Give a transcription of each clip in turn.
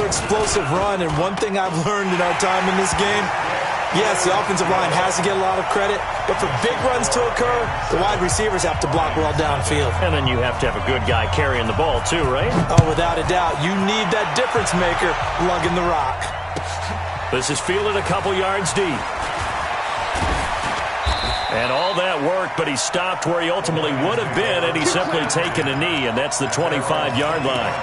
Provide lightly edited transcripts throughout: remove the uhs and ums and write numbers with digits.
explosive run, and one thing I've learned in our time in this game, yes, the offensive line has to get a lot of credit, but for big runs to occur, the wide receivers have to block well downfield. And then you have to have a good guy carrying the ball too, right? Oh, without a doubt. You need that difference maker lugging the rock. This is fielded a couple yards deep. And all that work, but he stopped where he ultimately would have been, and he's simply taken a knee, and that's the 25-yard line.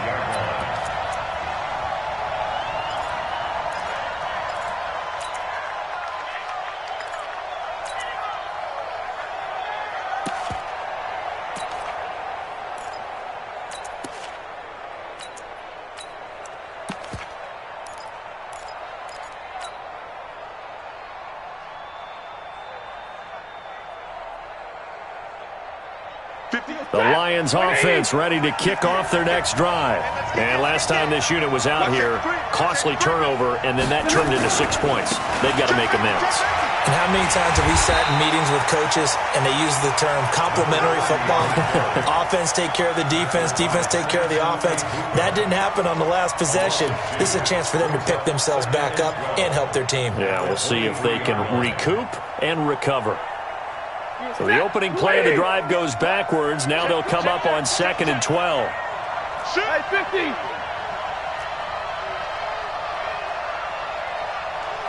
The Lions offense ready to kick off their next drive. And last time this unit was out here, costly turnover, and then that turned into 6 points. They've got to make amends. And how many times have we sat in meetings with coaches and they use the term complementary football? Offense take care of the defense, defense take care of the offense. That didn't happen on the last possession. This is a chance for them to pick themselves back up and help their team. Yeah, we'll see if they can recoup and recover. So the opening play of the drive goes backwards. Now they'll come up on 2nd and 12. Hey, 50.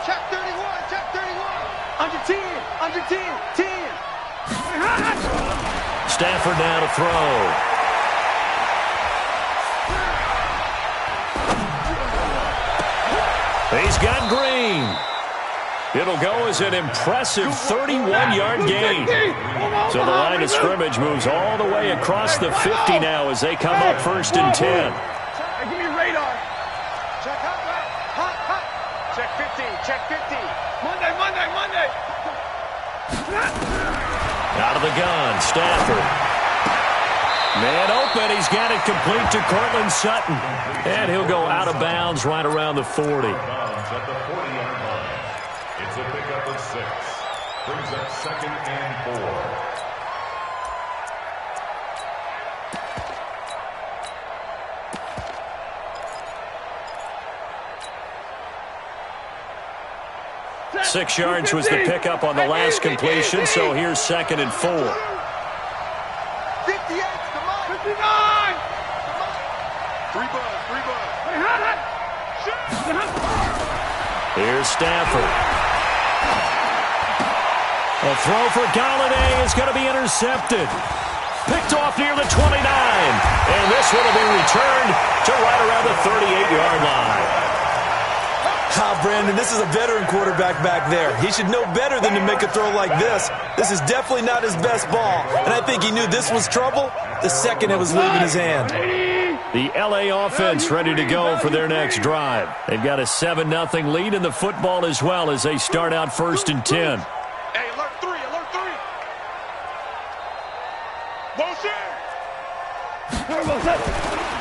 Check 31, check 31. Under 10, under 10, 10. Stafford now to throw. He's got Green. It'll go as an impressive 31-yard gain. So the line of scrimmage moves all the way across the 50 now as they come up 1st and 10. Hey, give me your radar. Check hot. Check 50, check 50. Monday. Out of the gun, Stafford. Man open, he's got it complete to Cortland Sutton. And he'll go out of bounds right around the 40. At the 40-yard line. It's a pickup of 6. Brings up 2nd and 4. 6 yards was the pickup on the last completion, so here's 2nd and 4. 58, come on. 59. 3 buzz. Hey, hot. Here's Stafford. A throw for Galladay is going to be intercepted. Picked off near the 29. And this one will be returned to right around the 38-yard line. Brandon, this is a veteran quarterback back there. He should know better than to make a throw like this. This is definitely not his best ball. And I think he knew this was trouble the second it was leaving his hand. The LA offense ready to go for their next drive. They've got a 7-0 lead in the football as well as they start out 1st and 10. Hey, alert 3. Motion.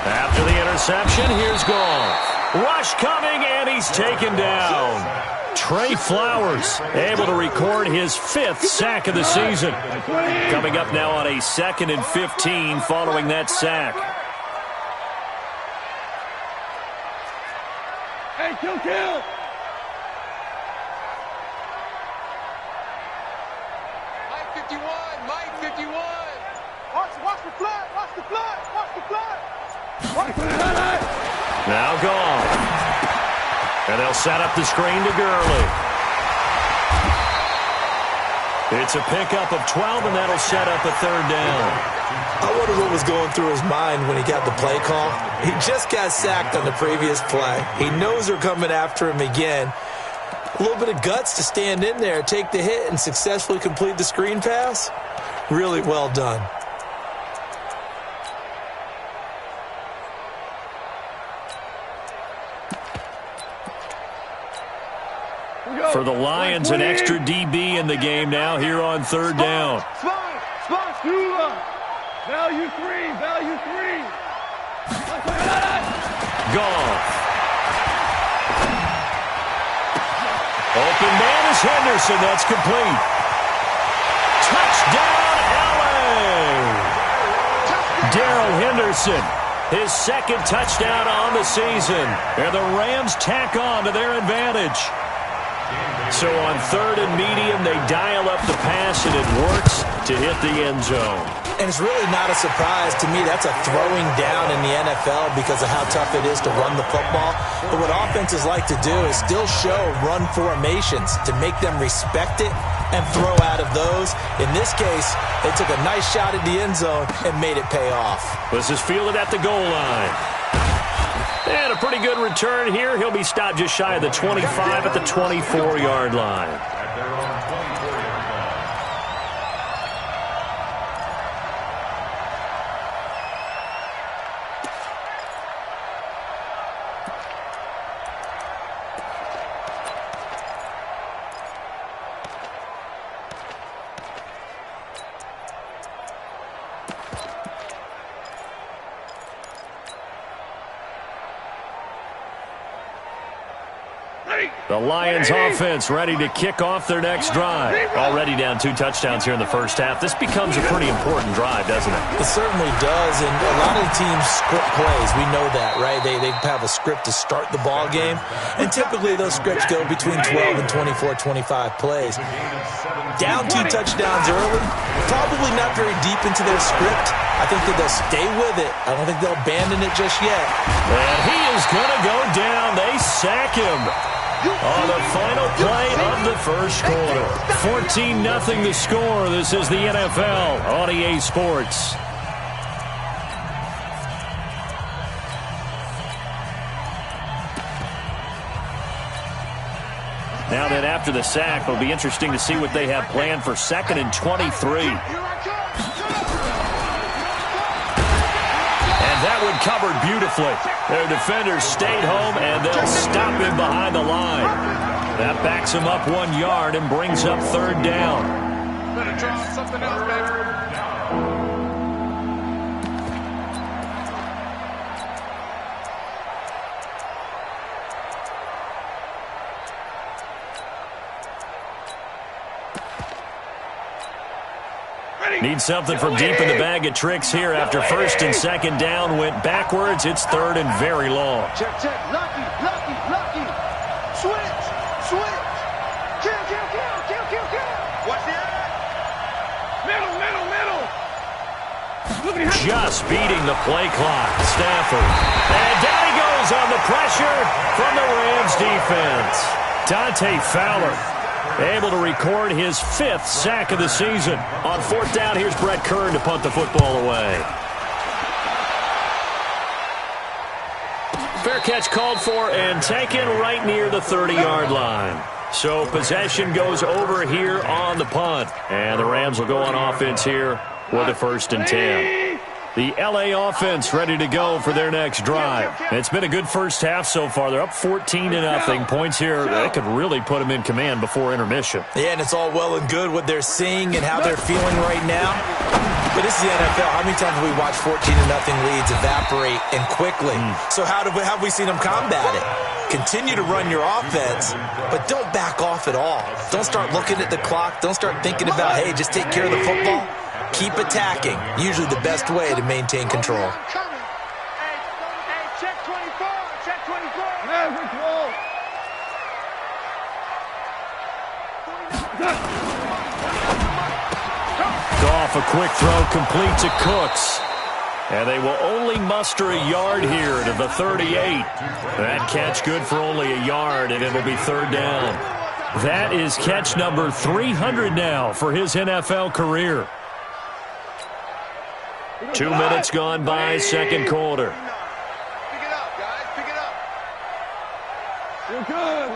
After the interception, here's Goff. Rush coming, and he's taken down. Trey Flowers able to record his 5th sack of the season. Coming up now on a 2nd and 15 following that sack. Hey, kill. Mike 51. Watch the flood. Now Goff. And they'll set up the screen to Gurley. It's a pickup of 12, and that'll set up a 3rd down. I wonder what was going through his mind when he got the play call. He just got sacked on the previous play. He knows they're coming after him again. A little bit of guts to stand in there, take the hit, and successfully complete the screen pass. Really well done. For the Lions, an extra DB in the game now here on 3rd down. Spot, value 3. Goff. Open man is Henderson. That's complete. Touchdown, LA. Darrell Henderson his second touchdown on the season. And the Rams tack on to their advantage. So on 3rd and medium, they dial up the pass, and it works to hit the end zone. And it's really not a surprise to me. That's a throwing down in the NFL because of how tough it is to run the football. But what offenses like to do is still show run formations to make them respect it and throw out of those. In this case, they took a nice shot at the end zone and made it pay off. This is fielded at the goal line. And a pretty good return here. He'll be stopped just shy of the 25 at the 24-yard line. At their own 24-yard line. The Lions offense ready to kick off their next drive. Already down 2 touchdowns here in the first half. This becomes a pretty important drive, doesn't it? It certainly does, and a lot of the teams script plays. We know that, right? They have a script to start the ball game, and typically those scripts go between 12 and 24, 25 plays. Down 2 touchdowns early, probably not very deep into their script. I think that they'll stay with it. I don't think they'll abandon it just yet. And he is going to go down. They sack him on the final play of the first quarter. 14-0 the score. This is the NFL on EA Sports. Now then, after the sack, it'll be interesting to see what they have planned for 2nd and 23. That one covered beautifully. Their defenders stayed home, and they'll stop him behind the line. That backs him up 1 yard and brings up 3rd down. Better try something else, baby. Need something from deep in the bag of tricks here after 1st and 2nd down went backwards. It's 3rd and very long. Check. Lucky. Switch. Kill. Watch the middle. Just beating the play clock. Stafford. And down he goes on the pressure from the Rams defense. Dante Fowler able to record his 5th sack of the season. On 4th down, here's Brett Kern to punt the football away. Fair catch called for and taken right near the 30-yard line. So possession goes over here on the punt. And the Rams will go on offense here with a 1st and 10. The L.A. offense ready to go for their next drive. It's been a good first half so far. They're up 14-0. Points here, that could really put them in command before intermission. Yeah, and it's all well and good what they're seeing and how they're feeling right now. But this is the NFL. How many times have we watched 14-0 leads evaporate and quickly? So how have we seen them combat it? Continue to run your offense, but don't back off at all. Don't start looking at the clock. Don't start thinking about, hey, just take care of the football. Keep attacking. Usually the best way to maintain control. Hey, check 24. Goff, a quick throw, complete to Cooks. And they will only muster a yard here to the 38. That catch good for only a yard, and it'll be 3rd down. That is catch number 300 now for his NFL career. 2 minutes gone by, 2nd quarter. Pick it up, guys. Pick it up. You're good.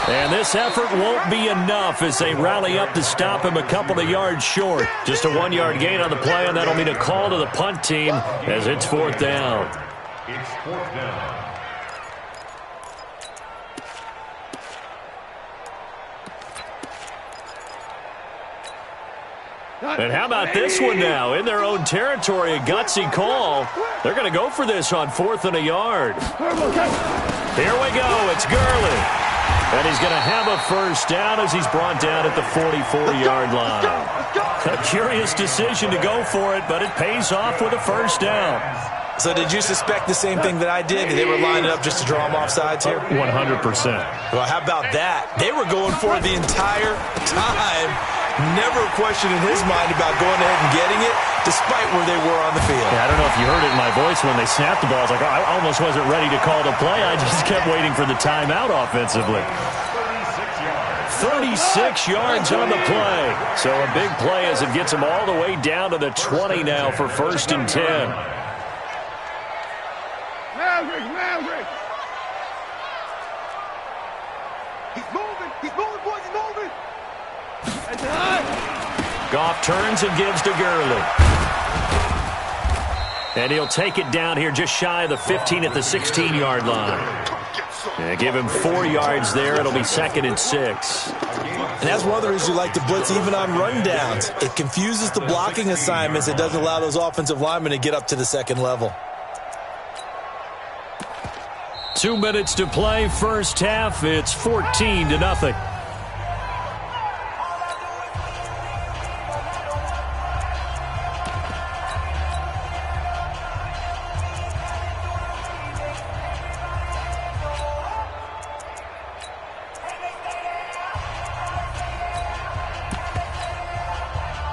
And this effort won't be enough as they rally up to stop him a couple of yards short. Just a 1-yard gain on the play, and that'll mean a call to the punt team as it's 4th down. It's 4th down. And how about this one now? In their own territory, a gutsy call. They're going to go for this on 4th and a yard. Here we go. It's Gurley. And he's going to have a first down as he's brought down at the 44-yard line. A curious decision to go for it, but it pays off with a first down. So did you suspect the same thing that I did? That they were lining up just to draw him off sides here? 100%. Well, how about that? They were going for it the entire time. Never a question in his mind about going ahead and getting it, despite where they were on the field. Yeah, I don't know if you heard it in my voice when they snapped the ball. I was like, oh, I almost wasn't ready to call the play. I just kept waiting for the timeout offensively. 36 yards on the play. So a big play as it gets him all the way down to the 20 now for 1st and 10. Maverick! He's moving, boys, he's moving. Goff turns and gives to Gurley. And he'll take it down here just shy of the 15 at the 16-yard line. And give him 4 yards there. It'll be 2nd and 6. And that's one of the reasons you like to blitz even on rundowns. It confuses the blocking assignments. It doesn't allow those offensive linemen to get up to the second level. 2 minutes to play, first half. It's 14-0.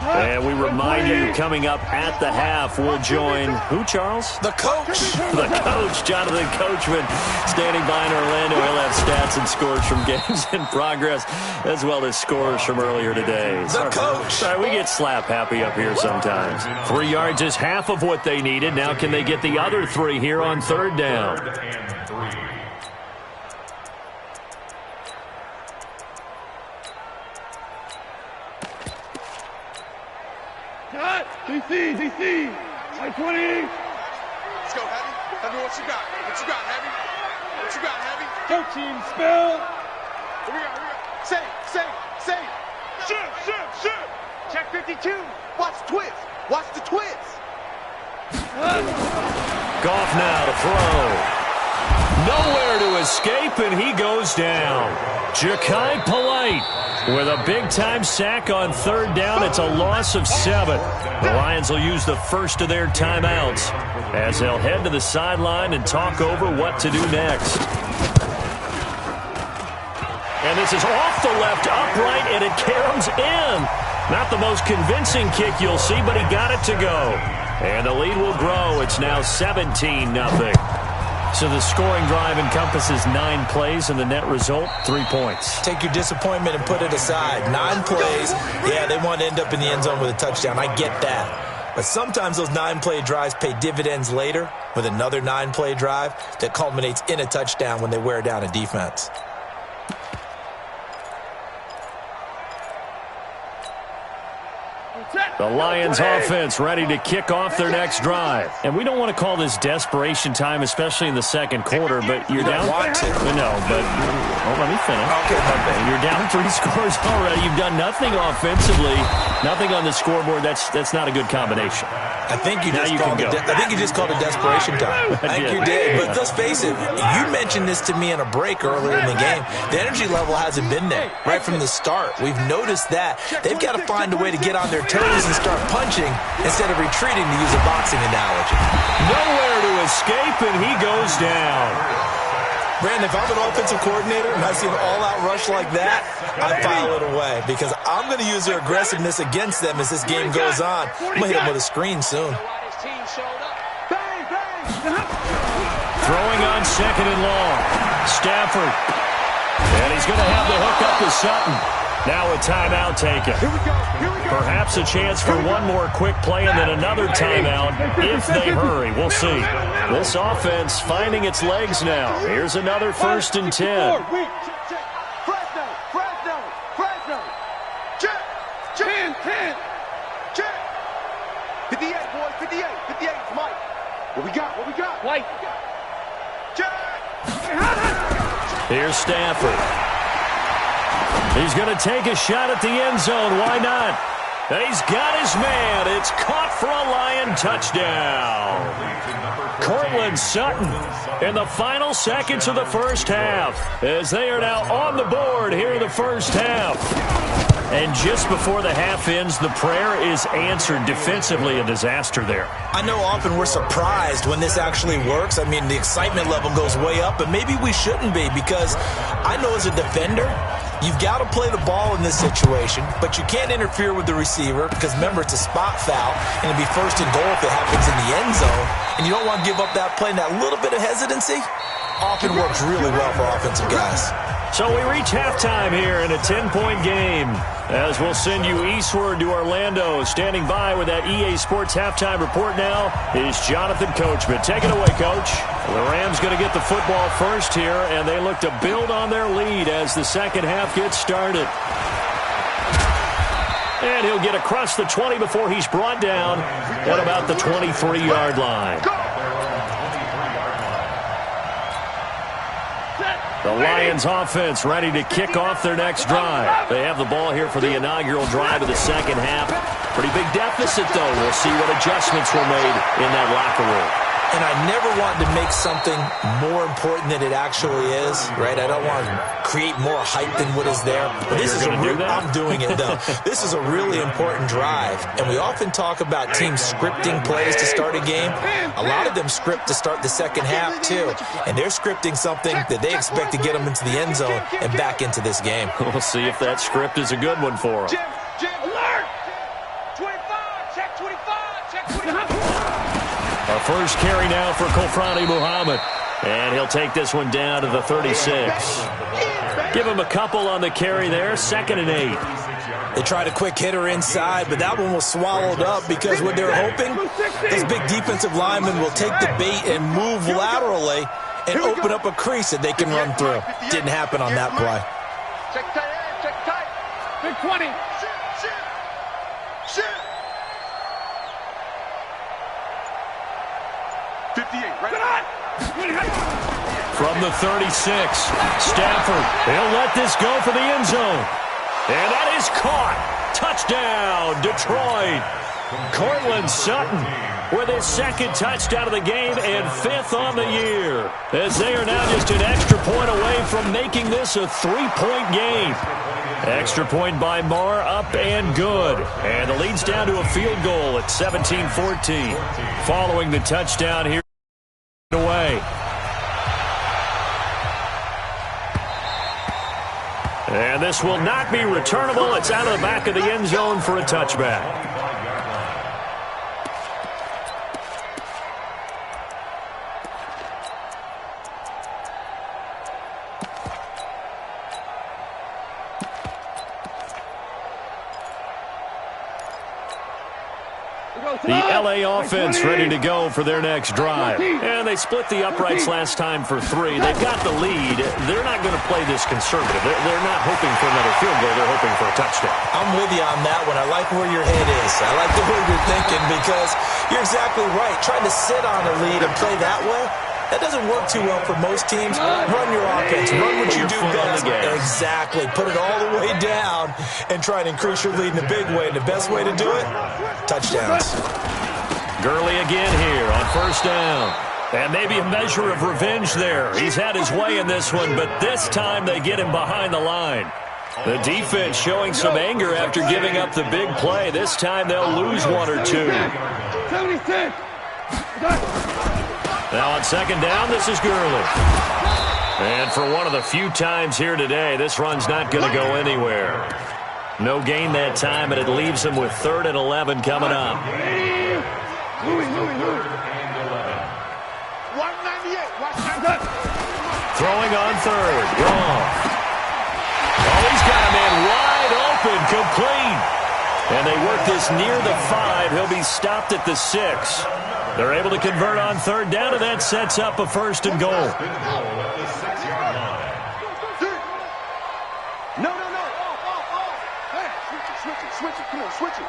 And we remind you, coming up at the half, we'll join who, Charles? The coach. The coach, Jonathan Coachman, standing by in Orlando. He'll have stats and scores from games in progress, as well as scores from earlier today. The coach. Sorry, we get slap happy up here sometimes. 3 yards is half of what they needed. Now can they get the other 3 here on 3rd down? DC, like 20. Let's go, Heavy. Heavy, what you got? What you got, Heavy? What you got, Heavy? Go team, spell. Here we go. Say. Shoot. Check 52. Watch the twist. Goff now to throw. Nowhere to escape, and he goes down. Ja'Kai Polite with a big-time sack on 3rd down. It's a loss of 7. The Lions will use the first of their timeouts as they'll head to the sideline and talk over what to do next. And this is off the left upright, and it caroms in. Not the most convincing kick you'll see, but he got it to go. And the lead will grow. It's now 17-0. So the scoring drive encompasses 9 plays, and the net result, 3 points. Take your disappointment and put it aside. 9 plays. Yeah, they want to end up in the end zone with a touchdown. I get that. But sometimes those 9-play drives pay dividends later with another 9-play drive that culminates in a touchdown when they wear down a defense. The Lions offense ready to kick off their next drive. And we don't want to call this desperation time, especially in the second quarter, but you're down. Want to. No, but let me finish. Okay. You're down 3 scores already. You've done nothing offensively, nothing on the scoreboard. That's not a good combination. I think you just called it desperation time. I think you did. But let's face it, you mentioned this to me in a break earlier in the game. The energy level hasn't been there right from the start. We've noticed that. They've got to find a way to get on their toes and start punching instead of retreating, to use a boxing analogy. Nowhere to escape, and he goes down. Brandon, if I'm an offensive coordinator and I see an all-out rush like that, I file it away because I'm going to use their aggressiveness against them as this game goes on. I'm going to hit them with a screen soon. Throwing on 2nd and long. Stafford. And he's going to have the hook up to Sutton. Now a timeout taken. Perhaps a chance for one more quick play and then another timeout if they hurry. We'll see. This offense finding its legs now. Here's another 1st and 10. Fresno. Check. 10. Check. 58, boys. 58. 58. Mike. What we got? White. Check. Here's Stafford. He's going to take a shot at the end zone. Why not? And he's got his man. It's caught for a Lion touchdown. Cortland Sutton in the final seconds of the first half, as they are now on the board here in the first half. And just before the half ends, the prayer is answered. Defensively, a disaster there. I know often we're surprised when this actually works. I mean, the excitement level goes way up, but maybe we shouldn't be, because I know as a defender, you've got to play the ball in this situation, but you can't interfere with the receiver because, remember, it's a spot foul, and it'd be first and goal if it happens in the end zone, and you don't want to give up that play, and that little bit of hesitancy often works really well for offensive guys. So we reach halftime here in a 10-point game, as we'll send you eastward to Orlando. Standing by with that EA Sports halftime report now is Jonathan Coachman. Take it away, Coach. The Rams going to get the football first here, and they look to build on their lead as the second half gets started. And he'll get across the 20 before he's brought down at about the 23-yard line. The Lions offense ready to kick off their next drive. They have the ball here for the inaugural drive of the second half. Pretty big deficit, though. We'll see what adjustments were made in that locker room. And I never want to make something more important than it actually is, right? I don't want to create more hype than what is there. But this is I'm doing it, though. This is a really important drive. And we often talk about teams scripting plays to start a game. A lot of them script to start the second half, too. And they're scripting something that they expect to get them into the end zone and back into this game. We'll see if that script is a good one for them. Jim, alert! 25, check 25, check 25. Our first carry now for Kofrani Muhammad. And he'll take this one down to the 36. Give him a couple on the carry there. 2nd and 8. They tried a quick hitter inside, but that one was swallowed up because what they're hoping, those big defensive linemen will take the bait and move laterally and open up a crease that they can run through. Didn't happen on that play. Check tight, check tight. Big 20. Shoot. 58, right? From the 36, Stafford, he'll let this go for the end zone. And that is caught. Touchdown, Detroit. Cortland Sutton with his 2nd touchdown of the game and 5th on the year, as they are now just an extra point away from making this a 3-point game. Extra point by Marr, up and good. And the lead's down to a field goal at 17-14. Following the touchdown here away. And this will not be returnable. It's out of the back of the end zone for a touchback. The LA offense ready to go for their next drive. And they split the uprights last time for 3. They've got the lead. They're not going to play this conservative. They're not hoping for another field goal. They're hoping for a touchdown. I'm with you on that one. I like where your head is. I like the way you're thinking, because you're exactly right. Trying to sit on a lead and play that way, that doesn't work too well for most teams. Run your offense. Run what you do best. Exactly. Put it all the way down and try and increase your lead in a big way. And the best way to do it, touchdowns. Gurley again here on 1st down. And maybe a measure of revenge there. He's had his way in this one, but this time they get him behind the line. The defense showing some anger after giving up the big play. This time they'll lose 1 or 2. 76. Now on 2nd down, this is Gurley. And for one of the few times here today, this run's not going to go anywhere. No gain that time, and it leaves them with 3rd and 11 coming up. 198. Throwing on 3rd. Wrong. Oh, he's got a man wide open, complete. And they work this near the 5. He'll be stopped at the 6. They're able to convert on 3rd down, and that sets up a 1st and goal. No. Hey, switch it. Come on, switch it.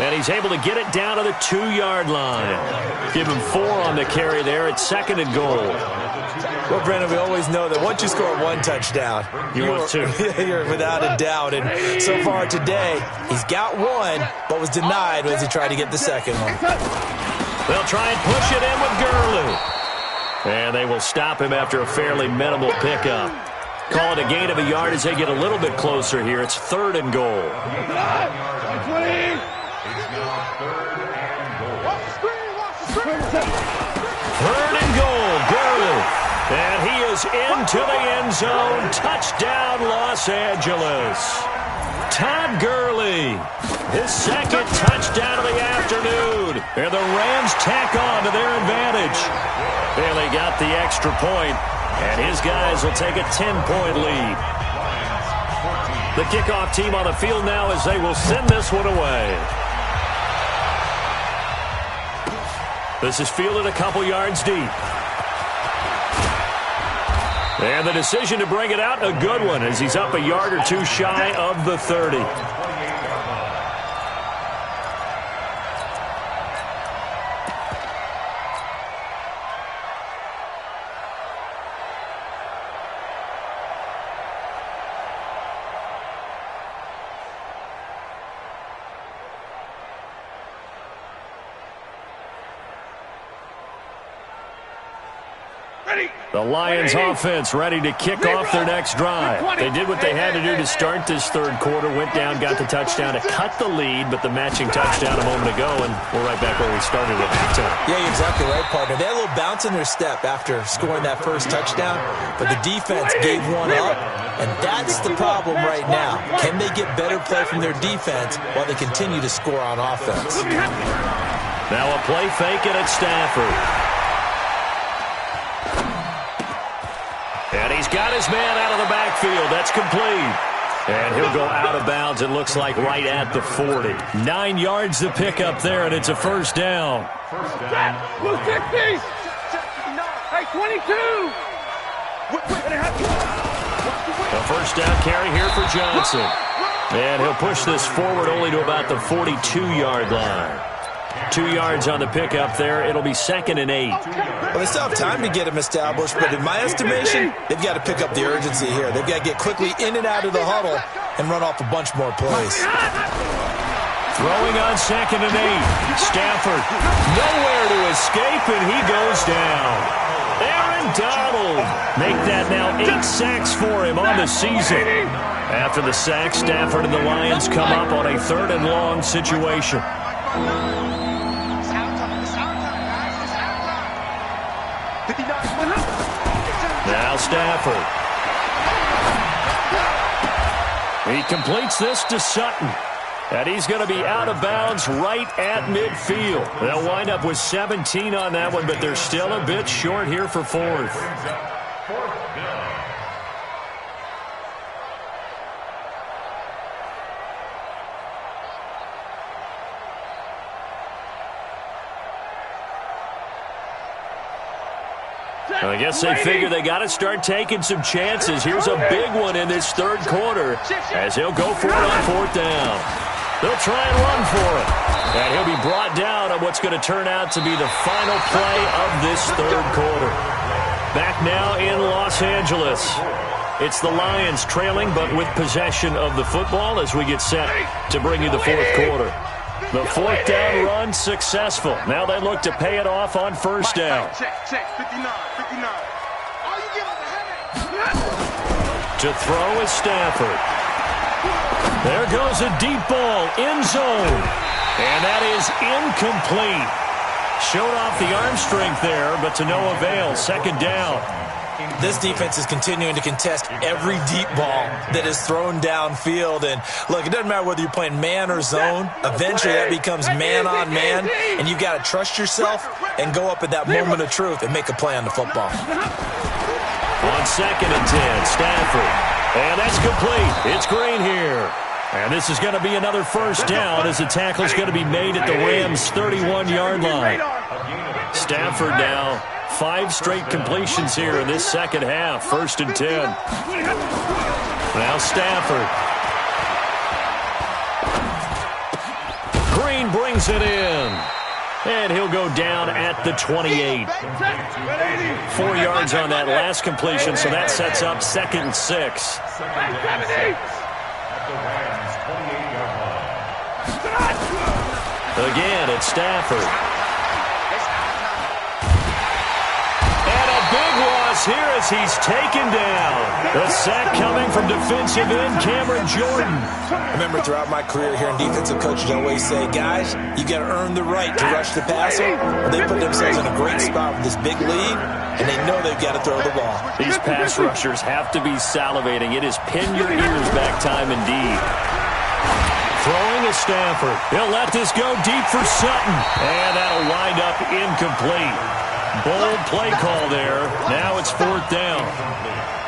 And he's able to get it down to the 2-yard line. Give him 4 on the carry there at 2nd and goal. Well, Brandon, we always know that once you score one touchdown, want two. You're without a doubt. And so far today, he's got one, but was denied as he tried to get the second one. They'll try and push it in with Gurley. And they will stop him after a fairly minimal pickup. Call it a gain of a yard as they get a little bit closer here. It's 3rd and goal. 20. It's now 3rd and goal. 3rd and goal, Gurley. And he is into the end zone. Touchdown, Los Angeles. Todd Gurley, his 2nd touchdown of the afternoon. And the Rams tack on to their advantage. Bailey got the extra point, and his guys will take a 10-point lead. The kickoff team on the field now as they will send this one away. This is fielded a couple yards deep. And the decision to bring it out, a good one, as he's up a yard or two shy of the 30. The Lions offense ready to kick off their next drive. They did what they had to do to start this 3rd quarter, went down, got the touchdown to cut the lead, but the matching touchdown a moment ago, and we're right back where we started at halftime. Yeah, you're exactly right, partner. They had a little bounce in their step after scoring that first touchdown, but the defense gave one up, and that's the problem right now. Can they get better play from their defense while they continue to score on offense? Now a play fake and it's Stafford. And he's got his man out of the backfield. That's complete. And he'll go out of bounds, it looks like, right at the 40. 9 yards to pick up there, and it's a first down. Blue 60. Hey, 22. A first down carry here for Johnson. And he'll push this forward only to about the 42-yard line. 2 yards on the pickup there. It'll be 2nd and 8. Well, they still have time to get him established, but in my estimation, they've got to pick up the urgency here. They've got to get quickly in and out of the huddle and run off a bunch more plays. Throwing on 2nd and 8. Stafford nowhere to escape, and he goes down. Aaron Donald make that now 8 sacks for him on the season. After the sack, Stafford and the Lions come up on a 3rd and long situation. Now Stafford. He completes this to Sutton. And he's going to be out of bounds right at midfield. They'll wind up with 17 on that one, but they're still a bit short here for 4th. I guess they figure they got to start taking some chances. Here's a big one in this 3rd quarter as he'll go for it on 4th down. They'll try and run for it. And he'll be brought down on what's going to turn out to be the final play of this 3rd quarter. Back now in Los Angeles. It's the Lions trailing, but with possession of the football as we get set to bring you the 4th quarter. The 4th down run successful. Now they look to pay it off on 1st down. Check, 59. To throw is Stafford. There goes a deep ball, end zone. And that is incomplete. Showed off the arm strength there, but to no avail. 2nd down. This defense is continuing to contest every deep ball that is thrown downfield. And, look, it doesn't matter whether you're playing man or zone. Eventually that becomes man-on-man, and you've got to trust yourself and go up at that moment of truth and make a play on the football. On 2nd and 10, Stafford. And that's complete. It's Green here. And this is going to be another first down as the tackle is going to be made at the Rams' 31-yard line. Stafford now 5 straight completions here in this second half. 1st and 10. Now Stafford. Green brings it in. And he'll go down at the 28. 4 yards on that last completion, so that sets up 2nd and 6. Again, it's Stafford. And a big loss here as he's taken down. The sack coming from defensive end Cameron Jordan. I remember throughout my career hearing defensive coaches always say, guys, you got to earn the right to rush the passer. Well, they put themselves in a great spot with this big lead, and they know they've got to throw the ball. These pass rushers have to be salivating. It is pin your ears back time indeed. Throwing is Stafford. He'll let this go deep for Sutton. And that'll wind up incomplete. Bold play call there. Now it's 4th down.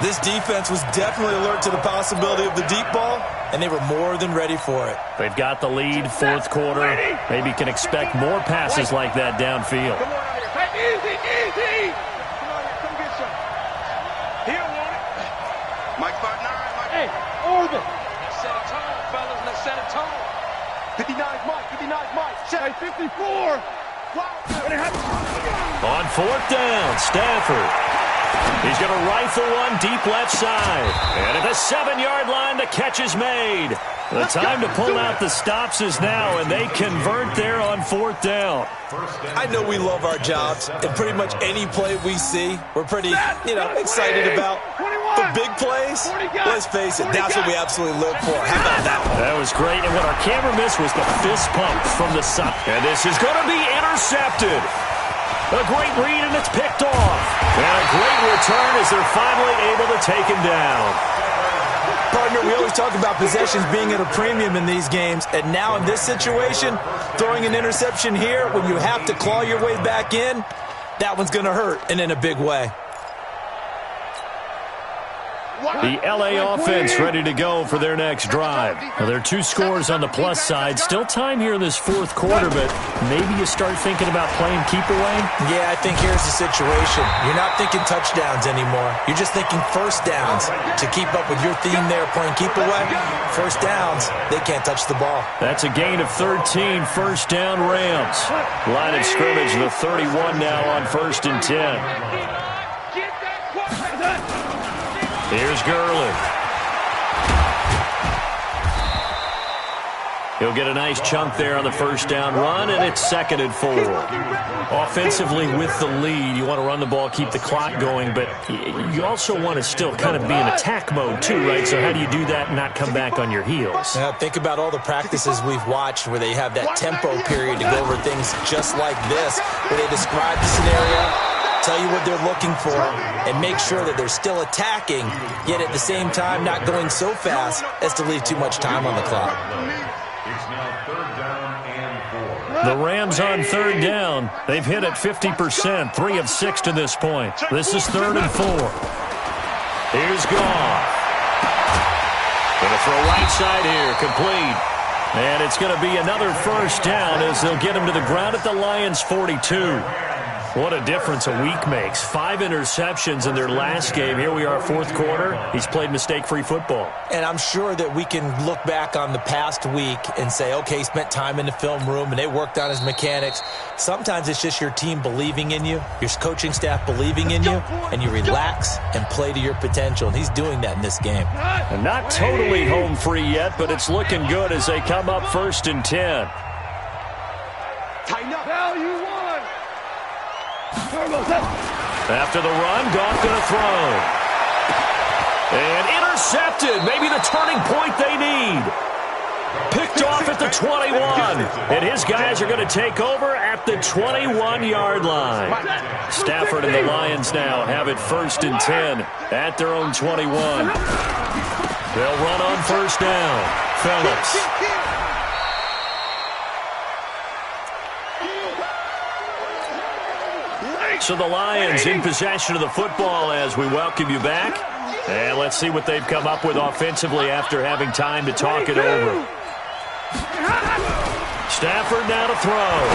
This defense was definitely alert to the possibility of the deep ball, and they were more than ready for it. They've got the lead, 4th quarter. Maybe can expect more passes like that downfield. Easy, easy. Come get some. He'll want it. Mike 5'9", Mike. Hey, over. Let's set a tone, fellas. Let's set a tone. 59's Mike. 59's Mike. Hey, 54. On 4th down, Stafford. He's going to rifle one deep left side. And at the 7-yard line, the catch is made. The time to pull out the stops is now, and they convert there on 4th down. I know we love our jobs, and pretty much any play we see, we're pretty, excited about. The big plays, let's face it, that's what we absolutely live for. How about that one? That was great, and what our camera missed was the fist pump from the side. And this is going to be intercepted. A great read, and it's picked off. And a great return as they're finally able to take him down. Partner, we always talk about possessions being at a premium in these games, and now in this situation, throwing an interception here when you have to claw your way back in, that one's going to hurt, and in a big way. The L.A. offense ready to go for their next drive. Now, there are 2 scores on the plus side. Still time here in this 4th quarter, but maybe you start thinking about playing keep away? Yeah, I think here's the situation. You're not thinking touchdowns anymore. You're just thinking first downs. To keep up with your theme there, playing keep away, first downs, they can't touch the ball. That's a gain of 13, 1st down Rams. Line of scrimmage, the 31 now on 1st and 10. Here's Gurley. He'll get a nice chunk there on the 1st down run, and it's 2nd and 4. Offensively, with the lead, you want to run the ball, keep the clock going, but you also want to still kind of be in attack mode too, right? So how do you do that and not come back on your heels? Now, think about all the practices we've watched where they have that tempo period to go over things just like this, where they describe the scenario, tell you what they're looking for, and make sure that they're still attacking, yet at the same time not going so fast as to leave too much time on the clock. It's now 3rd down and 4. The Rams on 3rd down. They've hit it 50%, 3 of 6 to this point. This is 3rd and 4. Here's Goff. Going to throw right side here, complete. And it's going to be another 1st down as they'll get him to the ground at the Lions' 42. What a difference a week makes. 5 interceptions in their last game. Here we are, 4th quarter. He's played mistake-free football. And I'm sure that we can look back on the past week and say, okay, he spent time in the film room and they worked on his mechanics. Sometimes it's just your team believing in you, your coaching staff believing in you, and you relax and play to your potential. And he's doing that in this game. And not totally home free yet, but it's looking good as they come up 1st and 10. Tighten up. Now you won. After the run, Goff going to throw. And intercepted. Maybe the turning point they need. Picked off at the 21. And his guys are going to take over at the 21-yard line. Stafford and the Lions now have it 1st and 10 at their own 21. They'll run on 1st down. Phillips. So the Lions in possession of the football as we welcome you back. And let's see what they've come up with offensively after having time to talk it over. Stafford now to throw.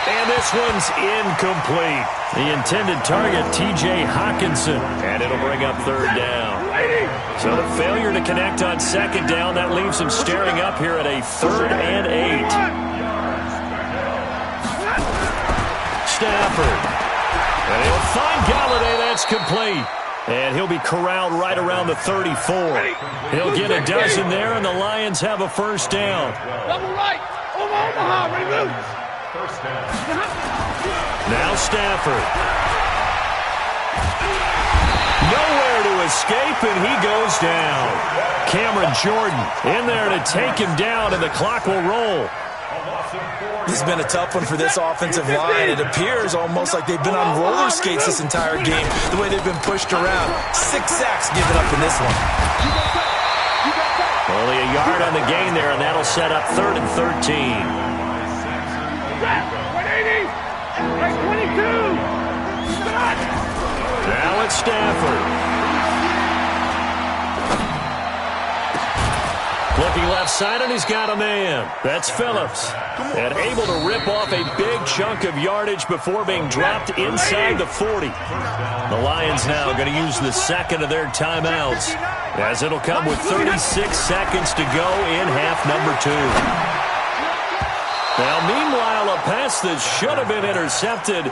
And this one's incomplete. The intended target, T.J. Hawkinson. And it'll bring up 3rd down. So the failure to connect on 2nd down, that leaves him staring up here at a 3rd and 8. Stafford. And he'll find Galladay. That's complete. And he'll be corralled right around the 34. He'll get a dozen there, and the Lions have a first down. Double right. Over Omaha. Ready, move. First down. Now Stafford. Nowhere to escape, and he goes down. Cameron Jordan in there to take him down, and the clock will roll. This has been a tough one for this offensive line. It appears almost like they've been on roller skates this entire game, the way they've been pushed around. 6 sacks given up in this one. Only a yard on the gain there, and that'll set up 3rd and 13. 180. 22. Now it's Stafford. Looking left side, and he's got a man. That's Phillips. And able to rip off a big chunk of yardage before being dropped inside the 40. The Lions now going to use the second of their timeouts, as it'll come with 36 seconds to go in half number 2. Now, meanwhile, a pass that should have been intercepted,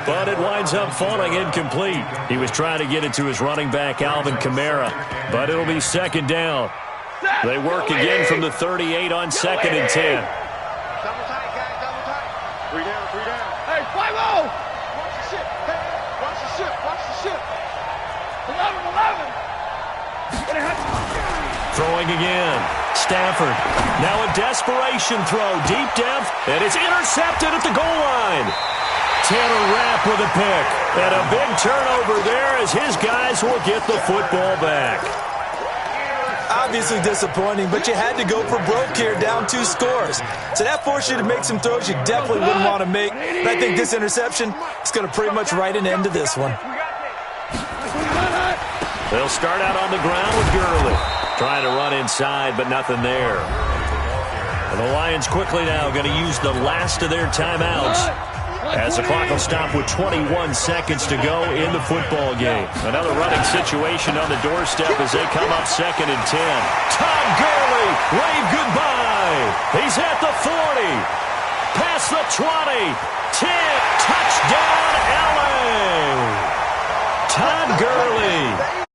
but it winds up falling incomplete. He was trying to get it to his running back, Alvin Kamara, but it'll be second down. They work again from the 38 on 2nd and 10. Double tight, guys, double tight. 3 down, 3 down. Hey, 5-0. Watch the ship. Hey, watch the ship, watch the ship. 11. Throwing again. Stafford. Now a desperation throw. Deep depth, and it's intercepted at the goal line. Tanner Rapp with a pick. And a big turnover there as his guys will get the football back. Obviously disappointing, but you had to go for broke here, down 2 scores. So that forced you to make some throws you definitely wouldn't want to make. And I think this interception is going to pretty much write an end to this one. They'll start out on the ground with Gurley. Trying to run inside, but nothing there. And the Lions quickly now going to use the last of their timeouts, as the clock will stop with 21 seconds to go in the football game. Another running situation on the doorstep as they come up 2nd and 10. Todd Gurley, wave goodbye. He's at the 40. Past the 20. 10. Touchdown, LA. Todd Gurley.